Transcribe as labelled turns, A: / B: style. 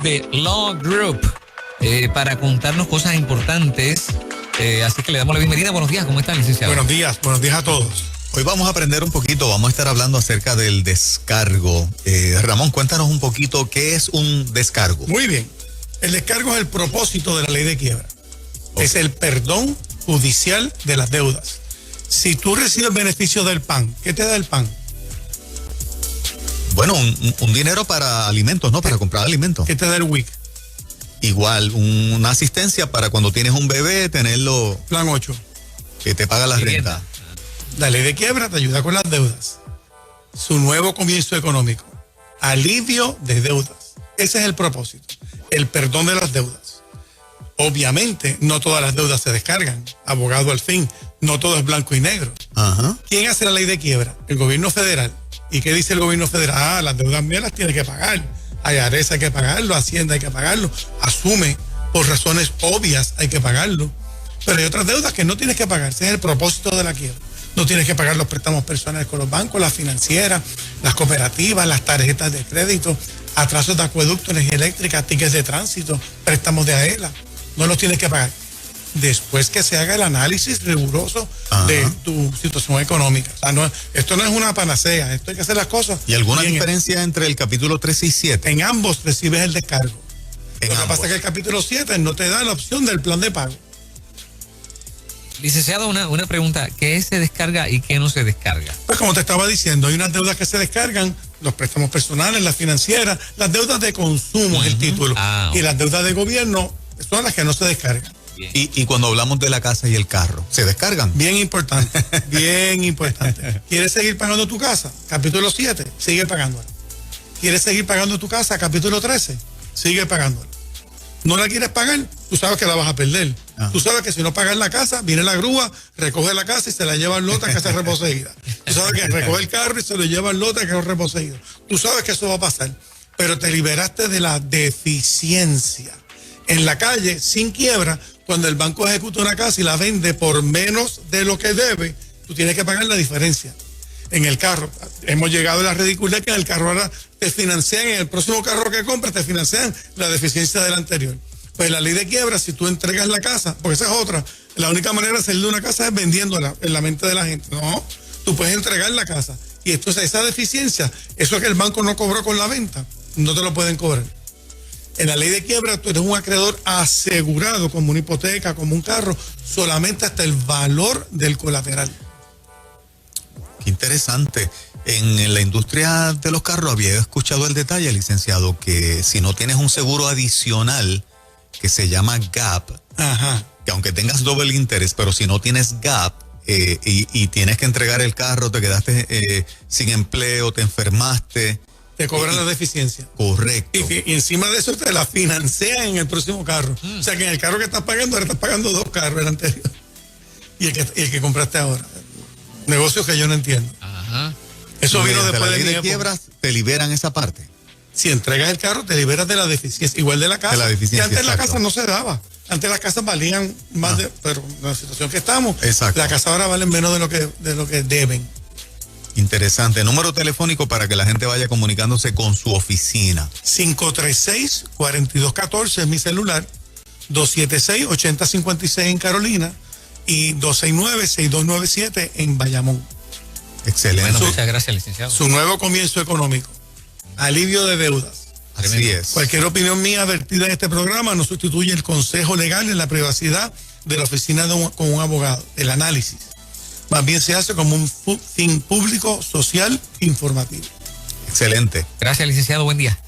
A: de Law Group para contarnos cosas importantes. Así que le damos la bienvenida. Buenos días, ¿cómo está, licenciado?
B: Buenos días a todos.
C: Hoy vamos a aprender un poquito, vamos a estar hablando acerca del descargo. Ramón, cuéntanos un poquito, ¿qué es un descargo?
B: Muy bien. El descargo es el propósito de la ley de quiebra. Okay. Es el perdón judicial de las deudas. Si tú recibes beneficio del PAN, ¿qué te da el PAN?
C: Bueno, un dinero para alimentos, ¿no? Para comprar alimentos.
B: ¿Qué te da el WIC?
C: Igual, una asistencia para cuando tienes un bebé, tenerlo...
B: Plan 8.
C: Que te paga la renta.
B: La ley de quiebra te ayuda con las deudas. Su nuevo comienzo económico. Alivio de deudas. Ese es el propósito. El perdón de las deudas. Obviamente, no todas las deudas se descargan. Abogado al fin. No todo es blanco y negro.
C: Ajá.
B: ¿Quién hace la ley de quiebra? El gobierno federal. ¿Y qué dice el gobierno federal? Las deudas mías las tiene que pagar. IRS hay que pagarlo, Hacienda hay que pagarlo. Asume, por razones obvias hay que pagarlo. Pero hay otras deudas que no tienes que pagar. Ese es el propósito de la quiebra. No tienes que pagar los préstamos personales con los bancos, las financieras, las cooperativas, las tarjetas de crédito, atrasos de acueducto, energía eléctrica, tickets de tránsito, préstamos de AELA. No los tienes que pagar. Después que se haga el análisis riguroso de tu situación económica. O sea, esto no es una panacea, esto hay que hacer las cosas.
C: ¿Y alguna diferencia entre el capítulo 3 y 7?
B: En ambos recibes el descargo. Lo que
C: ambos.
B: pasa es que el capítulo 7 no te da la opción del plan de pago.
A: Licenciado, una pregunta. ¿Qué se descarga y qué no se descarga?
B: Pues como te estaba diciendo, hay unas deudas que se descargan, los préstamos personales, las financieras, las deudas de consumo es el título.
A: Okay.
B: Y las deudas de gobierno son las que no se descargan.
C: Y cuando hablamos de la casa y el carro, ¿se descargan?
B: Bien importante, bien importante. ¿Quieres seguir pagando tu casa? Capítulo 7, sigue pagándola. ¿Quieres seguir pagando tu casa? Capítulo 13, sigue pagándola. ¿No la quieres pagar? Tú sabes que la vas a perder. Tú sabes que si no pagas la casa, viene la grúa, recoge la casa y se la lleva al lote a casa reposeída. Tú sabes que recoge el carro y se lo lleva al lote a casa reposeído. Tú sabes que eso va a pasar, pero te liberaste de la deficiencia. En la calle, sin quiebra, cuando el banco ejecuta una casa y la vende por menos de lo que debe, tú tienes que pagar la diferencia. En el carro, hemos llegado a la ridiculez que en el carro ahora te financian, en el próximo carro que compras te financian la deficiencia del anterior. Pues la ley de quiebra, si tú entregas la casa, porque esa es otra, la única manera de salir de una casa es vendiéndola en la mente de la gente. No, tú puedes entregar la casa y entonces esa deficiencia, eso que el banco no cobró con la venta, no te lo pueden cobrar. En la ley de quiebra tú eres un acreedor asegurado como una hipoteca, como un carro, solamente hasta el valor del colateral.
C: Qué interesante. En la industria de los carros había escuchado el detalle, licenciado, que si no tienes un seguro adicional que se llama GAP, que aunque tengas doble interés, pero si no tienes GAP y tienes que entregar el carro, te quedaste sin empleo, te enfermaste,
B: te cobran la deficiencia.
C: Correcto.
B: Y encima de eso te la financian en el próximo carro. O sea que en el carro que estás pagando, ahora estás pagando dos carros, el anterior. Y el que compraste ahora. Negocios que yo no entiendo. Eso vino después
C: de la quiebras, te liberan esa parte.
B: Si entregas el carro, te liberas de la deficiencia. Igual de la casa.
C: De la deficiencia,
B: que antes
C: exacto.
B: la casa no se daba. Antes las casas valían más pero en la situación que estamos,
C: exacto.
B: La casa ahora valen menos de lo que deben.
C: Interesante. Número telefónico para que la gente vaya comunicándose con su oficina.
B: 536-4214 es mi celular. 276-8056 en Carolina. Y 269-6297 en Bayamón.
C: Excelente.
A: Bueno, muchas gracias, licenciado.
B: Su nuevo comienzo económico. Alivio de deudas.
C: Así es.
B: Cualquier opinión mía vertida en este programa no sustituye el consejo legal en la privacidad de la oficina con un abogado. El análisis. Más bien se hace como un fin público, social, informativo.
C: Excelente.
A: Gracias, licenciado. Buen día.